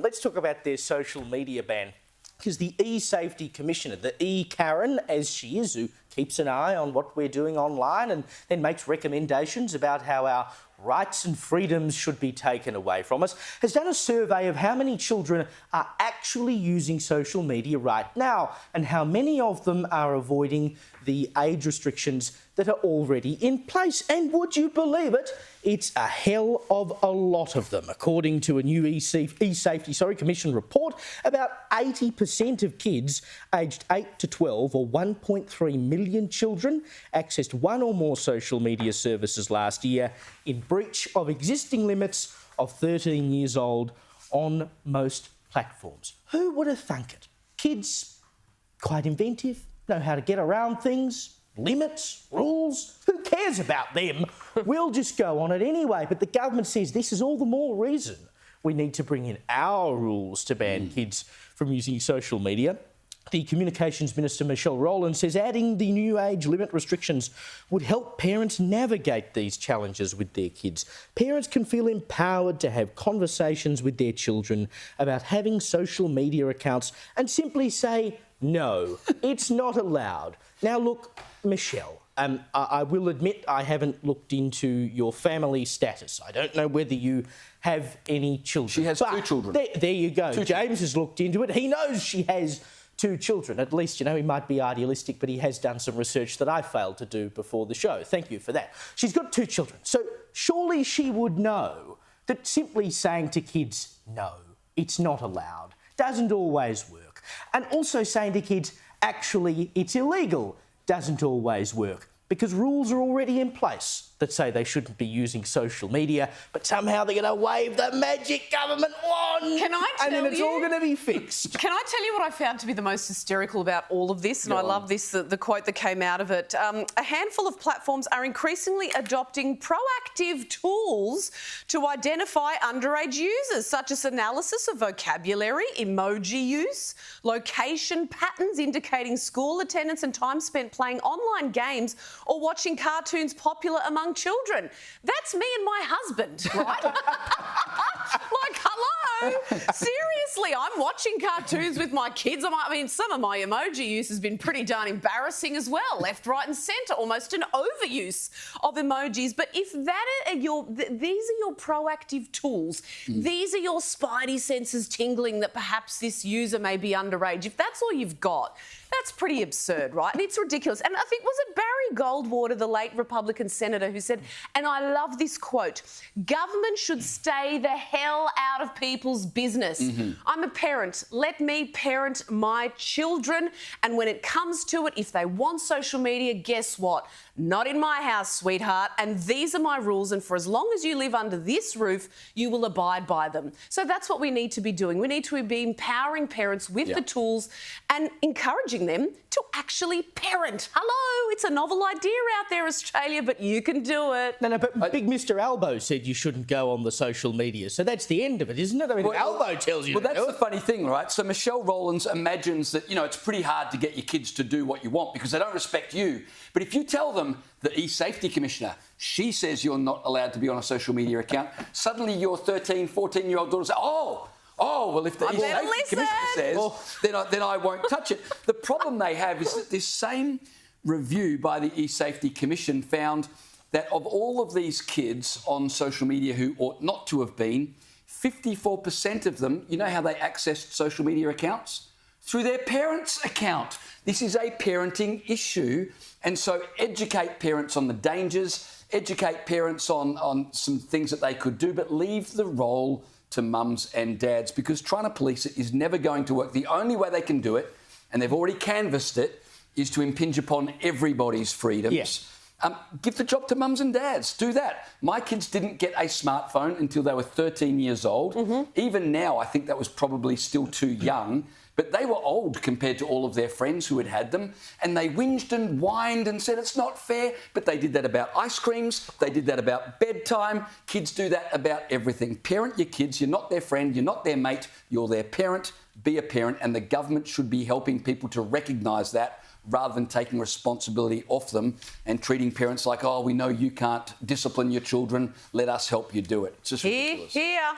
let's talk about their social media ban. Because the e-safety commissioner, the E-Karen, as she is, who keeps an eye on what we're doing online and then makes recommendations about how our rights and freedoms should be taken away from us, has done a survey of how many children are actually using social media right now and how many of them are avoiding the age restrictions that are already in place. And would you believe it? It's a hell of a lot of them. According to a new e-safety Commission report, about 80% of kids aged 8 to 12, or 1.3 million children, accessed one or more social media services last year in breach of existing limits of 13 years old on most platforms. Who would have thunk it? Kids, quite inventive, know how to get around things, limits, rules. Who cares about them? We'll just go on it anyway. But the government says this is all the more reason we need to bring in our rules to ban kids from using social media. The Communications Minister, Michelle Rowland, says adding the new age limit restrictions would help parents navigate these challenges with their kids. Parents can feel empowered to have conversations with their children about having social media accounts and simply say, no, it's not allowed. Now, look, Michelle, I will admit I haven't looked into your family status. I don't know whether you have any children. She has two children. There you go. James has looked into it. He knows she has two children. At least, you know, he might be idealistic, but he has done some research that I failed to do before the show. Thank you for that. She's got two children. So surely she would know that simply saying to kids, no, it's not allowed, doesn't always work. And also saying to kids, actually, it's illegal, doesn't always work, because rules are already in place that say they shouldn't be using social media, but somehow they're going to wave the magic government wand. Can I tell you? And then it's all going to be fixed. Can I tell you what I found to be the most hysterical about all of this? And I love this, the quote that came out of it. A handful of platforms are increasingly adopting proactive tools to identify underage users, such as analysis of vocabulary, emoji use, location patterns indicating school attendance and time spent playing online games or watching cartoons popular among children. That's me and my husband, right? Like, hello? Seriously, I'm watching cartoons with my kids. I mean, some of my emoji use has been pretty darn embarrassing as well. Left, right and centre, almost an overuse of emojis. But if that are these are your proactive tools, these are your spidey senses tingling that perhaps this user may be underage, if that's all you've got, that's pretty absurd, right? And it's ridiculous. And I think, was it Barry Goldwater, the late Republican senator, who said, and I love this quote, government should stay the hell out of people's business. I'm a parent. Let me parent my children. And when it comes to it, if they want social media, guess what? Not in my house, sweetheart. And these are my rules. And for as long as you live under this roof, you will abide by them. So that's what we need to be doing. We need to be empowering parents with the tools and encouraging them to actually parent. Hello, it's a novel idea out there, Australia, but you can do it. No, but Big Mr. Albo said you shouldn't go on the social media. So that's the end of it, isn't it? I mean, Albo tells you to do it. Well, that's the funny thing, right? So Michelle Rowlands imagines that, you know, it's pretty hard to get your kids to do what you want because they don't respect you. But if you tell them, the e-safety commissioner, she says you're not allowed to be on a social media account, suddenly your 13, 14-year-old daughter says, oh, well, if the e-safety commissioner says, then I won't touch it. The problem they have is that this same review by the e-safety commission found that of all of these kids on social media who ought not to have been, 54% of them, you know how they accessed social media accounts? Through their parents' account. This is a parenting issue. And so educate parents on the dangers, educate parents on some things that they could do, but leave the role to mums and dads, because trying to police it is never going to work. The only way they can do it, and they've already canvassed it, is to impinge upon everybody's freedoms. Yes. Give the job to mums and dads. Do that. My kids didn't get a smartphone until they were 13 years old. Even now, I think that was probably still too young. But they were old compared to all of their friends who had had them. And they whinged and whined and said it's not fair. But they did that about ice creams. They did that about bedtime. Kids do that about everything. Parent your kids. You're not their friend. You're not their mate. You're their parent. Be a parent. And the government should be helping people to recognise that, rather than taking responsibility off them and treating parents like, oh, we know you can't discipline your children, let us help you do it. It's just ridiculous. Here.